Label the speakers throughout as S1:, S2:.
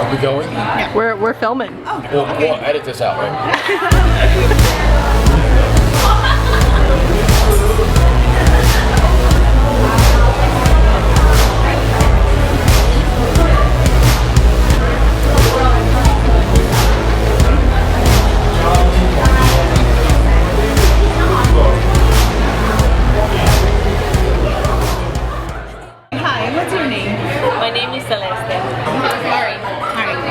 S1: Are we going?
S2: Yeah. We're filming.
S3: Oh,
S1: We'll edit this out, right?
S3: Hi, what's your name?
S4: My name is Celeste.
S3: Mari.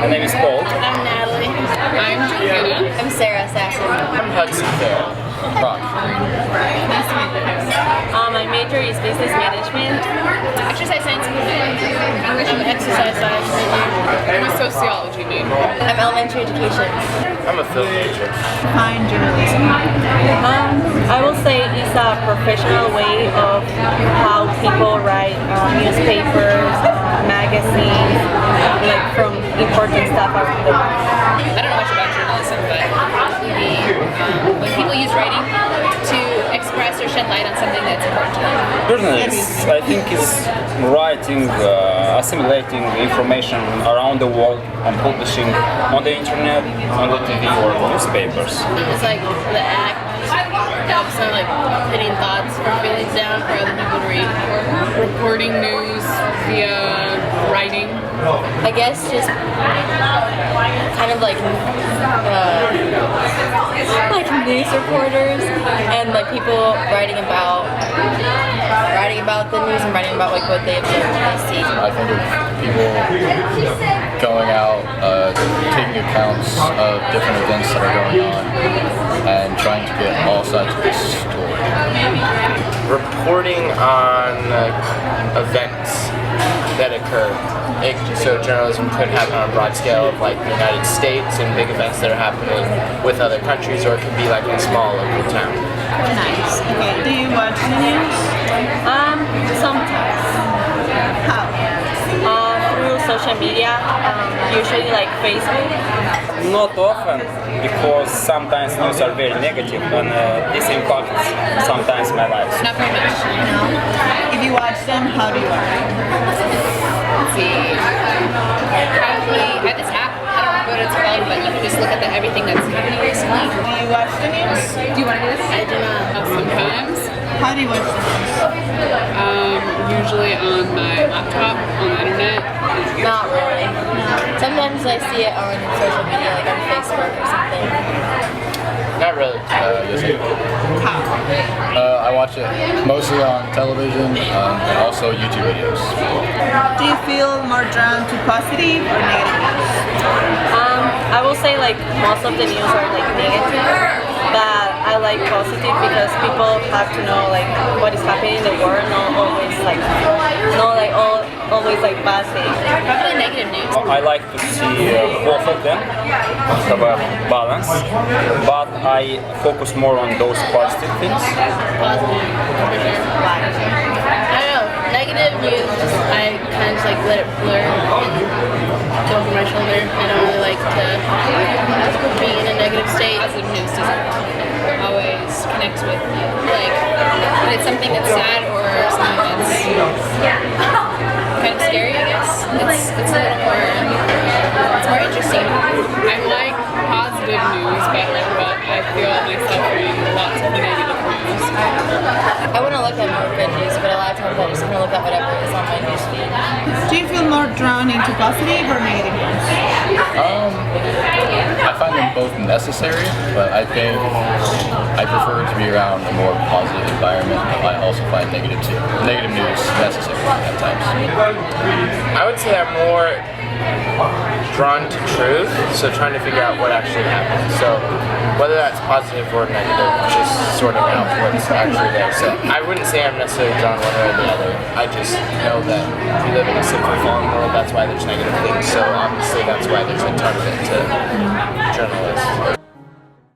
S5: My name is Paul.
S4: I'm Natalie.
S3: I'm Juliana.
S4: I'm Sarah Sasson.
S1: I'm Hudson Fair. Rock.
S3: Nice to meet you.
S4: My major is business management. Exercise science major. I'm exercise science major.
S3: I'm a sociology major.
S4: I'm elementary education.
S1: I'm a film major.
S3: Fine journalism.
S4: I will say it's a professional way of how people write newspapers, magazines, like from important stuff around the world.
S6: I don't know much about journalism, but when people use writing to express or shed light on something that's important to them.
S5: Journalists, I think, is writing, assimilating information around the world and publishing on the internet, on the TV or newspapers.
S4: It's like the act of sort of like putting thoughts or feelings down for other people to read.
S6: Reporting news via writing.
S4: I guess just kind of like news reporters and like people writing about the news and writing about like what they observe and they see.
S1: I think of people going out, taking accounts of different events that are going on, and trying to get all sides of the story.
S7: Reporting on events that occur. So journalism could happen on a broad scale of like the United States and big events that are happening with other countries, or it could be like in a small local town.
S3: Nice. Okay. Do you watch the news?
S4: Sometimes.
S3: How?
S4: Through social media, usually like Facebook.
S5: Not often, because sometimes news are very negative and this impacts sometimes my life.
S6: Not very much.
S3: If you watch them, how do you watch them?
S6: Let's see. Probably, I have this app, I don't remember what it's called, but you can just look at everything that's happening recently.
S3: Do you watch the news?
S6: Do you want to do this?
S4: I do not.
S6: Sometimes.
S3: How do you watch the news?
S6: Usually on my laptop, on the internet.
S4: Not really. Sometimes I see it on social media, like on Facebook or something.
S7: Not really.
S1: Yes,
S3: How?
S1: I watch it mostly on television and also YouTube videos.
S3: Do you feel more drawn to positive or negative news?
S4: I will say like most of the news are like negative, but I like positive because people have to know like what is happening in the world, not always like always like bad things.
S6: Probably negative news.
S5: I like to see both of them, have a balance, but I focus more on those positive things.
S6: Positive, for sure.
S4: I don't know. Negative news, I kind of just like let it blur and go over my shoulder. I don't really like to be in a negative state.
S6: Positive news doesn't always connect with you. Like, when it's something that's sad or something that's kind of scary, I guess. It's a little more, it's more interesting. I like positive news better, but I feel myself reading lots of negative news.
S4: I want to look at more good news, but a lot of times I just kind of look at whatever is on my newsfeed.
S3: Do you feel more drawn into positive or negative news?
S1: I find them both necessary, but I think I prefer to be around a more positive environment. I also find negative news necessary at times.
S7: I would say I'm more drawn to truth, so trying to figure out what actually happened. So whether that's positive or negative, just sorting out what's actually there. So I wouldn't say I'm necessarily drawn one way or the other. I just know that we live in a simple fallen world, that's why there's negative things. So obviously that's why there's a ton of it to journalists.